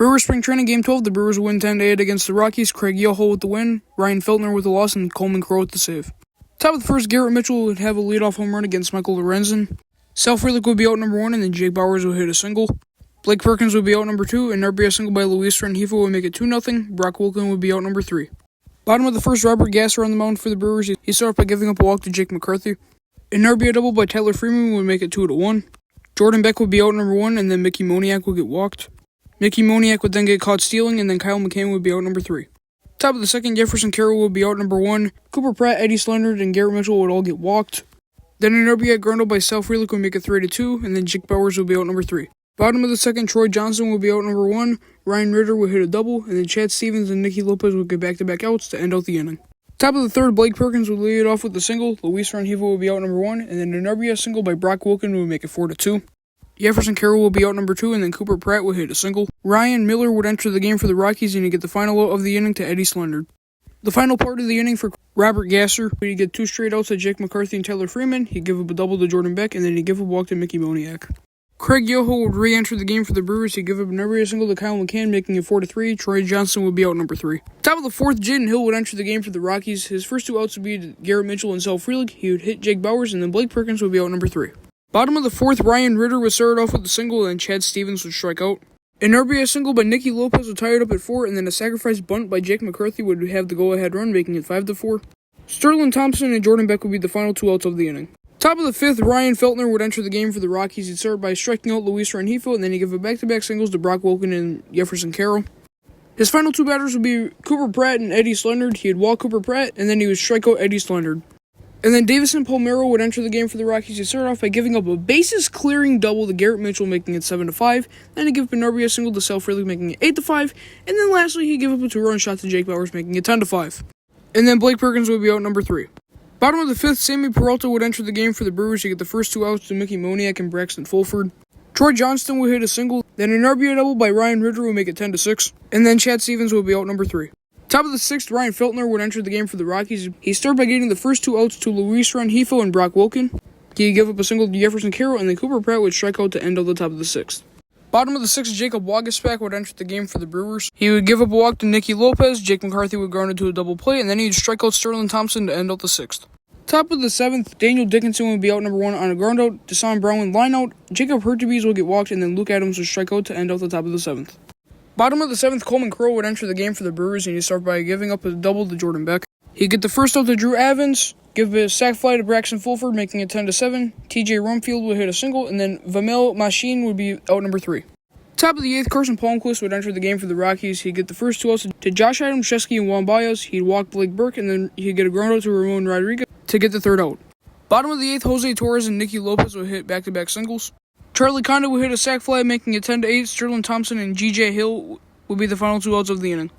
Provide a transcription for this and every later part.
Brewers Spring Training Game 12, the Brewers win 10-8 against the Rockies. Craig Yoho with the win, Ryan Feltner with the loss, and Coleman Crowe with the save. Top of the first, Garrett Mitchell would have a leadoff home run against Michael Lorenzen. Sal Frelick would be out number 1, and then Jake Bauers would hit a single. Blake Perkins would be out number 2, and there'd be a single by Luis Rengifo would make it 2-0. Brock Wilken would be out number 3. Bottom of the first, Robert Gasser on the mound for the Brewers. He started by giving up a walk to Jake McCarthy. And there'd be a double by Tyler Freeman would make it 2-1. Jordan Beck would be out number 1, and then Mickey Moniak would get walked. Mickey Moniak would then get caught stealing, and then Kyle McCann would be out number 3. Top of the second, Jefferson Carroll would be out number 1. Cooper Pratt, Eddie Slender, and Garrett Mitchell would all get walked. Then an RBI ground out by Sal Frelick would make it 3-2, and then Jake Bauers would be out number 3. Bottom of the second, Troy Johnson would be out number 1. Ryan Ritter would hit a double, and then Chad Stevens and Nicky Lopez would get back-to-back outs to end out the inning. Top of the third, Blake Perkins would lead it off with a single. Luis Rengifo would be out number 1, and then an RBI single by Brock Wilken would make it 4-2. Jefferson Carroll would be out number 2, and then Cooper Pratt would hit a single. Ryan Miller would enter the game for the Rockies, and he'd get the final out of the inning to Eddie Slender. The final part of the inning for Robert Gasser, he'd get 2 straight outs to Jake McCarthy and Tyler Freeman. He'd give up a double to Jordan Beck, and then he'd give up a walk to Mickey Moniak. Craig Yoho would re-enter the game for the Brewers. He'd give up an RBI single to Kyle McCann, making it 4-3. Troy Johnson would be out number 3. Top of the fourth, Jaden Hill would enter the game for the Rockies. His first 2 outs would be Garrett Mitchell and Sal Frelick. He would hit Jake Bauers, and then Blake Perkins would be out number 3. Bottom of the fourth, Ryan Ritter would start off with a single, and then Chad Stevens would strike out. An RBI single by Nicky Lopez would tie it up at 4, and then a sacrifice bunt by Jake McCarthy would have the go-ahead run, making it 5-4. Sterling Thompson and Jordan Beck would be the final 2 outs of the inning. Top of the fifth, Ryan Feltner would enter the game for the Rockies. He'd start by striking out Luis Rengifo, and then he'd give a back-to-back singles to Brock Wilken and Jefferson Carroll. His final 2 batters would be Cooper Pratt and Eddie Slender. He'd walk Cooper Pratt, and then he would strike out Eddie Slender. And then Davison Palmeiro would enter the game for the Rockies. He'd start off by giving up a bases-clearing double to Garrett Mitchell, making it 7-5. Then he'd give up an RBI single to Sal Frelick, making it 8-5. And then lastly, he'd give up a 2-run shot to Jake Bauers, making it 10-5. And then Blake Perkins would be out number 3. Bottom of the fifth, Sammy Peralta would enter the game for the Brewers. He'd get the first 2 outs to Mickey Moniak and Braxton Fulford. Troy Johnston would hit a single. Then an RBI double by Ryan Ritter would make it 10-6. And then Chad Stevens would be out number 3. Top of the sixth, Ryan Feltner would enter the game for the Rockies. He started by getting the first 2 outs to Luis Rengifo and Brock Wilken. He'd give up a single to Jefferson Carroll, and then Cooper Pratt would strike out to end out the top of the sixth. Bottom of the sixth, Jacob Waguespack would enter the game for the Brewers. He would give up a walk to Nicky Lopez. Jake McCarthy would ground into a double play, and then he'd strike out Sterling Thompson to end out the sixth. Top of the seventh, Daniel Dickinson would be out number 1 on a ground out. Deshaun Brown would line out. Jacob Hurtubise would get walked, and then Luke Adams would strike out to end out the top of the seventh. Bottom of the seventh, Coleman Crowe would enter the game for the Brewers, and he'd start by giving up a double to Jordan Beck. He'd get the first out to Drew Evans, give a sac fly to Braxton Fulford, making it 10-7. TJ Rumfield would hit a single, and then Vamil Machine would be out number 3. Top of the eighth, Carson Palmquist would enter the game for the Rockies. He'd get the first 2 outs to Josh Adams, Shesky, and Juan Baez. He'd walk Blake Burke, and then he'd get a ground out to Ramon Rodriguez to get the 3rd out. Bottom of the eighth, Jose Torres and Nicky Lopez would hit back-to-back singles. Charlie Conda would hit a sac fly, making it 10-8. Sterling Thompson and G.J. Hill would be the final 2 outs of the inning.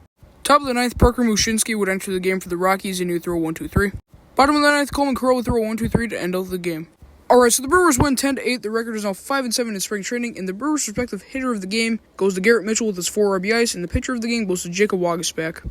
Top of the ninth, Parker Mushinski would enter the game for the Rockies, and he would throw 1-2-3. Bottom of the ninth, Coleman Crowe would throw 1-2-3 to end out the game. Alright, so the Brewers win 10-8. The record is now 5-7 in spring training, and the Brewers' respective hitter of the game goes to Garrett Mitchell with his 4 RBIs, and the pitcher of the game goes to Jacob Waguespack.